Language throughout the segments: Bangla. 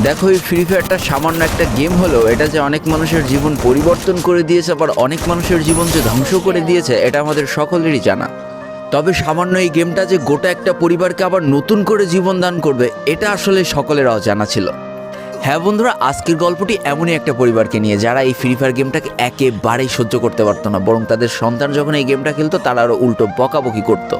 দেখো, এই ফ্রি ফায়ারটা সামান্য একটা গেম হলেও এটা যে অনেক মানুষের জীবন পরিবর্তন করে দিয়েছে, আবার অনেক মানুষের জীবন যে ধ্বংস করে দিয়েছে, এটা আমাদের সকলেরই জানা। তবে সামান্য এই গেমটা যে গোটা একটা পরিবারকে আবার নতুন করে জীবন দান করবে, এটা আসলে সকলের অজানা ছিল। হ্যাঁ বন্ধুরা, আজকের গল্পটি এমনই একটা পরিবারকে নিয়ে যারা এই ফ্রি ফায়ার গেমটাকে একেবারেই সহ্য করতে পারতো না, বরং তাদের সন্তান যখন এই গেমটা খেলতো তারা আরও উল্টো বকাবকি করতো।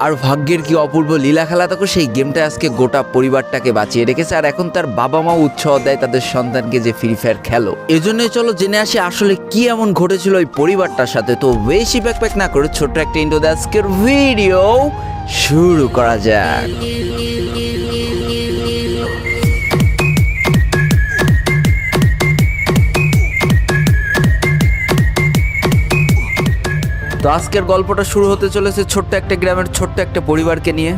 আর ভাগ্যের কি অপূর্ব লীলা খেলা থাকো, সেই গেমটা আজকে গোটা পরিবারটাকে বাঁচিয়ে রেখেছে। আর এখন তার বাবা মাও উৎসাহ দেয় তাদের সন্তানকে যে ফ্রি ফায়ার খেলো। এজন্যই চলো জেনে আসি আসলে কি এমন ঘটেছিল ওই পরিবারটার সাথে। তো বেশি প্যাক না করে ছোট্ট একটা ইন্ট্রো দিয়ে আজকের ভিডিও শুরু করা যাক। তো আজকের গল্পটা শুরু হতে চলেছে ছোট্ট একটা গ্রামের ছোট্ট একটা পরিবারকে নিয়ে।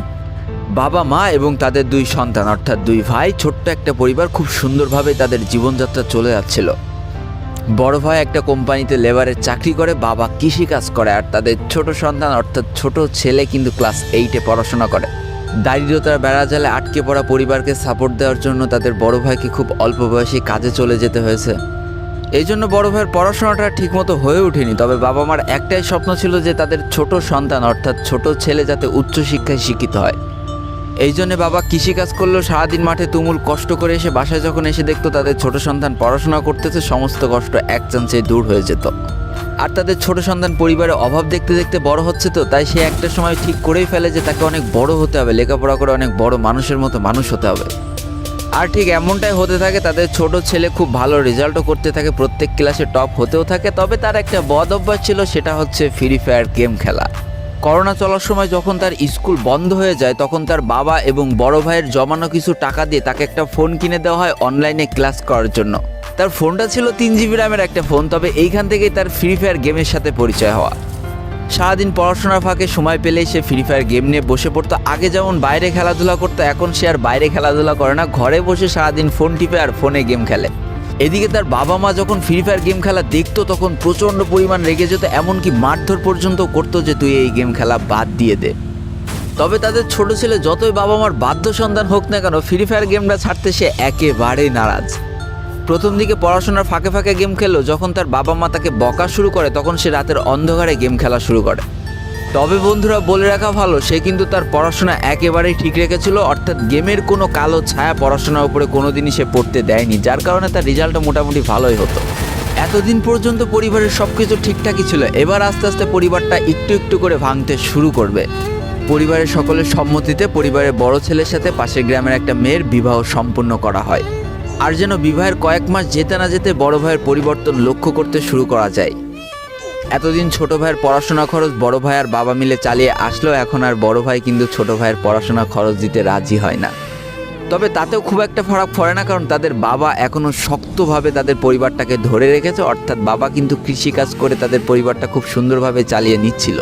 বাবা মা এবং তাদের দুই সন্তান অর্থাৎ দুই ভাই, ছোট্ট একটা পরিবার, খুব সুন্দরভাবে তাদের জীবনযাত্রা চলে যাচ্ছিল। বড় ভাই একটা কোম্পানিতে লেবারের চাকরি করে, বাবা কৃষিকাজ করে, আর তাদের ছোট সন্তান অর্থাৎ ছোট ছেলে কিন্তু ক্লাস 8-এ পড়াশোনা করে। দারিদ্রতার বেড়াজালে আটকে পড়া পরিবারকে সাপোর্ট দেওয়ার জন্য তাদের বড় ভাইকে খুব অল্প বয়সে কাজে চলে যেতে হয়েছে। এই জন্য বড় ভাইয়ের পড়াশোনাটা ঠিকমতো হয়ে ওঠেনি। তবে বাবা মার একটাই স্বপ্ন ছিল যে তাদের ছোট সন্তান অর্থাৎ ছোট ছেলে যাতে উচ্চশিক্ষায় শিক্ষিত হয়। এই জন্য বাবা কৃষিকাজ করলেও সারাদিন মাঠে তুমুল কষ্ট করে এসে বাসায় যখন এসে দেখতো তাদের ছোট সন্তান পড়াশোনা করতেছে, সমস্ত কষ্ট এক চান্সে দূর হয়ে যেত। আর তাদের ছোট সন্তান পরিবারে অভাব দেখতে দেখতে বড় হচ্ছে, তো তাই সে একটা সময় ঠিক করেই ফেলে যে তাকে অনেক বড় হতে হবে, লেখাপড়া করে অনেক বড় মানুষের মতো মানুষ হতে হবে। আর ঠিক এমনটাই হতে থাকে। তাদের ছোট ছেলে খুব ভালো রেজাল্টও করতে থাকে, প্রত্যেক ক্লাসে টপ হতেও থাকে। তবে তার একটা বদ অভ্যাস ছিল, সেটা হচ্ছে ফ্রি ফায়ার গেম খেলা। করোনা চলার সময় যখন তার স্কুল বন্ধ হয়ে যায়, তখন তার বাবা এবং বড় ভাইয়ের জমানো কিছু টাকা দিয়ে তাকে একটা ফোন কিনে দেওয়া হয় অনলাইনে ক্লাস করার জন্য। তার ফোনটা ছিল 3 GB র্যামের একটা ফোন। তবে এইখান থেকেই তার ফ্রি ফায়ার গেমের সাথে পরিচয় হওয়া। সারাদিন পড়াশোনার ফাঁকে সময় পেলেই সে ফ্রি ফায়ার গেম নিয়ে বসে পড়তো। আগে যেমন বাইরে খেলাধুলা করতো, এখন সে আর বাইরে খেলাধুলা করে না, ঘরে বসে সারাদিন ফোন টিপে আর ফোনে গেম খেলে। এদিকে তার বাবা মা যখন ফ্রি ফায়ার গেম খেলা দেখতো তখন প্রচণ্ড পরিমাণ রেগে যেত, এমনকি মারধর পর্যন্ত করতো যে তুই এই গেম খেলা বাদ দিয়ে দে। তবে তাদের ছোট ছেলে যতই বাবা মার বাধ্য সন্তান হোক না কেন, ফ্রি ফায়ার গেমটা ছাড়তে সে একেবারেই নারাজ। প্রথম দিকে পড়াশোনার ফাঁকে ফাঁকে গেম খেললো, যখন তার বাবা মা তাকে বকা শুরু করে তখন সে রাতের অন্ধকারে গেম খেলা শুরু করে। তবে বন্ধুরা বলে রাখা ভালো, সে কিন্তু তার পড়াশোনা একেবারেই ঠিক রেখেছিল, অর্থাৎ গেমের কোনো কালো ছায়া পড়াশোনার উপরে কোনোদিনই সে পড়তে দেয়নি, যার কারণে তার রেজাল্টটা মোটামুটি ভালোই হতো। এতদিন পর্যন্ত পরিবারের সব কিছু ঠিকঠাকই ছিল। এবার আস্তে আস্তে পরিবারটা একটু একটু করে ভাঙতে শুরু করবে। পরিবারের সকলের সম্মতিতে পরিবারের বড় ছেলের সাথে পাশের গ্রামের একটা মেয়ের বিবাহ সম্পন্ন করা হয়। আর যেন বিবাহের কয়েক মাস যেতে না যেতে বড় ভাইয়ের পরিবর্তন লক্ষ্য করতে শুরু করা যায়। এতদিন ছোট ভাইয়ের পড়াশোনা খরচ বড় ভাই আর বাবা মিলে চালিয়ে আসলেও এখন আর বড় ভাই কিন্তু ছোট ভাইয়ের পড়াশোনা খরচ দিতে রাজি হয় না। তবে তাতেও খুব একটা ফারাক পড়ে না, কারণ তাদের বাবা এখনও শক্তভাবে তাদের পরিবারটাকে ধরে রেখেছে। অর্থাৎ বাবা কিন্তু কৃষিকাজ করে তাদের পরিবারটা খুব সুন্দরভাবে চালিয়ে নিচ্ছিল।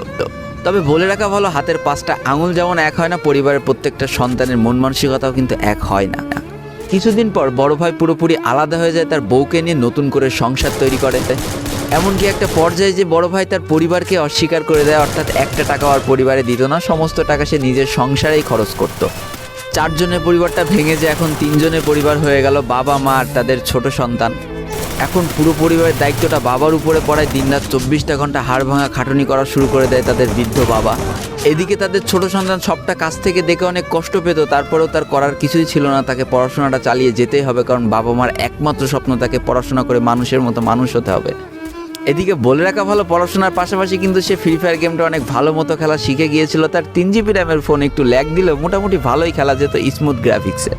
তবে বলে রাখা ভালো, হাতের 5টা আঙুল যেমন এক হয় না, পরিবারের প্রত্যেকটা সন্তানের মন মানসিকতাও কিন্তু এক হয় না। কিছুদিন পর বড় ভাই পুরোপুরি আলাদা হয়ে যায়, তার বউকে নিয়ে নতুন করে সংসার তৈরি করে। এমনকি একটা পর্যায়ে যে বড় ভাই তার পরিবারকে অস্বীকার করে দেয়, অর্থাৎ একটা টাকাও আর পরিবারে দিত না, সমস্ত টাকা সে নিজের সংসারেই খরচ করত। 4 জনের পরিবারটা ভেঙে যে এখন 3 জনের পরিবার হয়ে গেল, বাবা মা আর তাদের ছোট সন্তান। এখন পুরো পরিবারের দায়িত্বটা বাবার উপরে পড়ায়। দিনরাত 24টা ঘন্টা হাড় ভাঙা খাটুনি করা শুরু করে দেয় তাদের বৃদ্ধ বাবা। এদিকে তাদের ছোট সন্তান সবটা কাছ থেকে দেখে অনেক কষ্ট পেত, তারপরেও তার করার কিছুই ছিল না, তাকে পড়াশোনাটা চালিয়ে যেতেই হবে, কারণ বাবা মার একমাত্র স্বপ্ন তাকে পড়াশোনা করে মানুষের মতো মানুষ হতে হবে। এদিকে বলে রাখা ভালো, পড়াশোনার পাশাপাশি কিন্তু সে ফ্রি ফায়ার গেমটা অনেক ভালো মতো খেলা শিখে গিয়েছিল। তার 3 GB র্যামের ফোন একটু ল্যাগ দিলেও মোটামুটি ভালোই খেলা যেত স্মুথ গ্রাফিক্সে।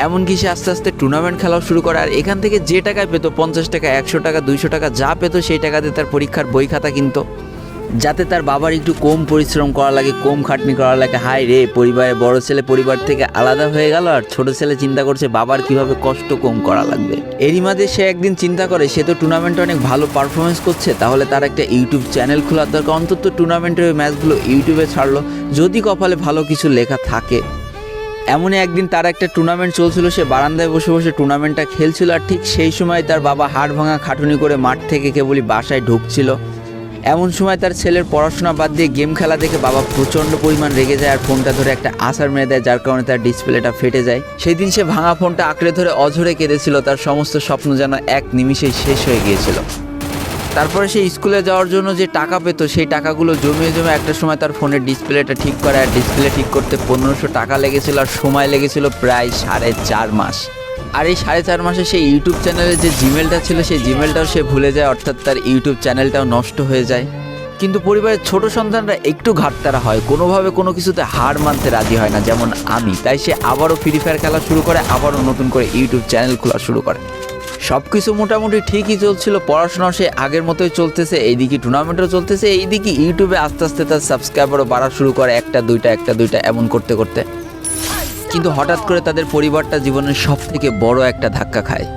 এমনকি সে আস্তে আস্তে টুর্নামেন্ট খেলাও শুরু করে। আর এখান থেকে যে টাকায় পেতো, 50 টাকা, 100 টাকা, 200 টাকা যা পেতো, সেই টাকা দিয়ে তার পরীক্ষার বই খাতা কিনতো, যাতে তার বাবার একটু কম পরিশ্রম করা লাগে, কম খাটনি করা লাগে। হাই রে, পরিবারের বড় ছেলে পরিবার থেকে আলাদা হয়ে গেল, আর ছোট ছেলে চিন্তা করছে বাবার কিভাবে কষ্ট কম করা লাগবে। এরই মাঝে সে একদিন চিন্তা করে, সে তো টুর্নামেন্টে অনেক ভালো পারফরমেন্স করছে, তাহলে তার একটা ইউটিউব চ্যানেল খোলার দরকার। অন্তত টুর্নামেন্টের ম্যাচগুলো ইউটিউবে ছাড়লো, যদি কপালে ভালো কিছু লেখা থাকে। এমনই একদিন তার একটা টুর্নামেন্ট চলছিল, সে বারান্দায় বসে বসে টুর্নামেন্টটা খেলছিল। আর ঠিক সেই সময় তার বাবা হাড় ভাঙা খাটুনি করে মাঠ থেকে কেবলই বাসায় ঢুকছিল। এমন সময় তার ছেলের পড়াশোনা বাদ দিয়ে গেম খেলা দেখে বাবা প্রচণ্ড পরিমাণ রেগে যায় আর ফোনটা ধরে একটা আছাড় মেরে দেয়, যার কারণে তার ডিসপ্লেটা ফেটে যায়। সেই দিন সে ভাঙা ফোনটা আঁকড়ে ধরে অঝরে কেঁদেছিল, তার সমস্ত স্বপ্ন যেন এক নিমিষেই শেষ হয়ে গিয়েছিল। তারপরে সে স্কুলে যাওয়ার জন্য যে টাকা পেত সেই টাকাগুলো জমিয়ে জমে একটা সময় তার ফোনের ডিসপ্লেটা ঠিক করে, আর ডিসপ্লে ঠিক করতে 1500 টাকা লেগেছিল আর সময় লেগেছিল প্রায় 4.5 মাস। আর এই 4.5 মাসে সেই ইউটিউব চ্যানেলে যে জিমেলটা ছিল সেই জিমেলটাও সে ভুলে যায়, অর্থাৎ তার ইউটিউব চ্যানেলটাও নষ্ট হয়ে যায়। কিন্তু পরিবারের ছোট সন্তানরা একটু ঘাটতারা হয়, কোনোভাবে কোনো কিছুতে হার মানতে রাজি হয় না, যেমন আমি। তাই সে আবারও ফ্রি ফায়ার খেলা শুরু করে, আবারও নতুন করে ইউটিউব চ্যানেল খোলা শুরু করে। সব কিছু মোটামুটি ঠিকই চলছিল, পড়াশোনাও সে আগের মতোই চলতেছে, এইদিকে টুর্নামেন্টও চলতেছে, এইদিকে ইউটিউবে আস্তে আস্তে তার সাবস্ক্রাইবারও বাড়া শুরু করে, একটা দুইটা এমন করতে করতে। কিন্তু হঠাৎ করে তাদের পরিবারটা জীবনের সব থেকে বড় একটা ধাক্কা খায়।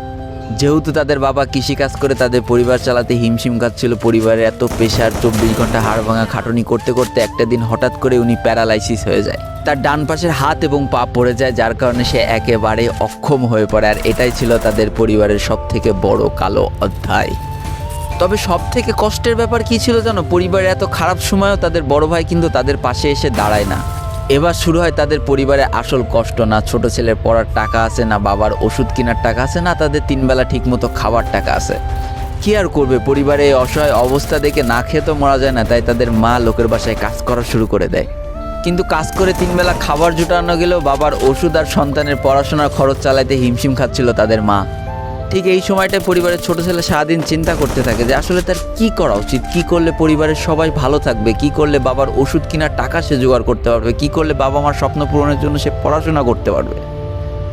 যেহেতু তাদের বাবা কৃষিকাজ করে তাদের পরিবার চালাতে হিমশিম খাচ্ছিল, পরিবারের এত প্রেশার, 24 ঘন্টা হাড় ভাঙা খাটুনি করতে করতে একটা দিন হঠাৎ করে উনি প্যারালাইসিস হয়ে যায়। তার ডান পাশের হাত এবং পা পড়ে যায়, যার কারণে সে একেবারে অক্ষম হয়ে পড়ে। আর এটাই ছিল তাদের পরিবারের সব থেকে বড় কালো অধ্যায়। তবে সব থেকে কষ্টের ব্যাপার কী ছিল জানো? পরিবারের এত খারাপ সময়ও তাদের বড় ভাই কিন্তু তাদের পাশে এসে দাঁড়ায় না। এবার শুরু হয় তাদের পরিবারে আসল কষ্ট। না ছোট ছেলের পড়ার টাকা আছে, না বাবার ওষুধ কেনার টাকা আছে, না তাদের 3 বেলা ঠিক মতো খাবার টাকা আছে। কি আর করবে, পরিবারে এই অসহায় অবস্থা দেখে না খেয়ে তো মরা যায় না, তাই তাদের মা লোকের বাসায় কাজ করা শুরু করে দেয়। কিন্তু কাজ করে 3 বেলা খাবার জোটানো গেলেও বাবার ওষুধ আর সন্তানের পড়াশোনার খরচ চালাইতে হিমশিম খাচ্ছিল তাদের মা। ঠিক এই সময়টায় পরিবারের ছোট ছেলে সারাদিন চিন্তা করতে থাকে যে আসলে তার কি করা উচিত, কি করলে পরিবারের সবাই ভালো থাকবে, কি করলে বাবার ওষুধ কেনার টাকা সে জোগাড় করতে পারবে, কি করলে বাবা মার স্বপ্ন পূরণের জন্য সে পড়াশোনা করতে পারবে।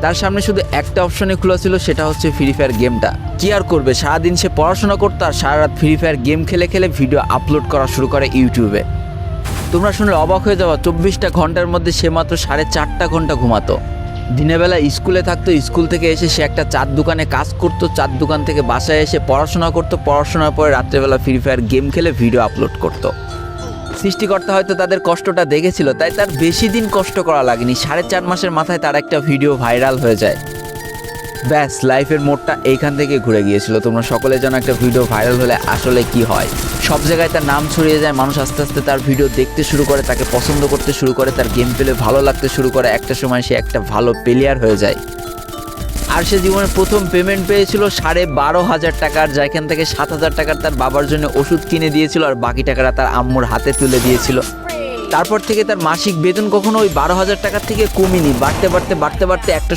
তার সামনে শুধু একটা অপশনে খোলা ছিল, সেটা হচ্ছে ফ্রি ফায়ার গেমটা। কি আর করবে, সারাদিন সে পড়াশোনা করতো আর সারা রাত ফ্রি ফায়ার গেম খেলে খেলে ভিডিও আপলোড করা শুরু করে ইউটিউবে। তোমরা শুনলে অবাক হয়ে যাওয়া, 24টা ঘন্টার মধ্যে সে মাত্র 4.5 ঘন্টা ঘুমাতো। দিনের বেলা স্কুলে থাকতো, স্কুল থেকে এসে সে একটা চার দোকানে কাজ করতো, চার দোকান থেকে বাসায় এসে পড়াশোনা করতো, পড়াশোনার পরে রাত্রেবেলা ফ্রি ফায়ার গেম খেলে ভিডিও আপলোড করতো। সৃষ্টিকর্তা হয়তো তাদের কষ্টটা দেখেছিল, তাই তার বেশি দিন কষ্ট করা লাগেনি। 4.5 মাসের মাথায় তার একটা ভিডিও ভাইরাল হয়ে যায়। ব্যাস, লাইফের মোড়টা এইখান থেকে ঘুরে গিয়েছিল। তোমরা সকলে যেন একটা ভিডিও ভাইরাল হলে আসলে কি হয়, সব জায়গায় তার নাম ছড়িয়ে যায়, মানুষ আস্তে আস্তে তার ভিডিও দেখতে শুরু করে, তাকে পছন্দ করতে শুরু করে, তার গেম প্লে ভালো লাগতে শুরু করে। একটা সময় সে একটা ভালো প্লেয়ার হয়ে যায়। আর সে জীবনে প্রথম পেমেন্ট পেয়েছিল 12,500 টাকার, যেখান থেকে 7,000 টাকার তার বাবার জন্য ওষুধ কিনে দিয়েছিল আর বাকি টাকাটা তার আম্মুর হাতে তুলে দিয়েছিল। তারপর থেকে তার মাসিক বেতন কখনো ওই 12,000 টাকার থেকে কমেনি, বাড়তে বাড়তে একটা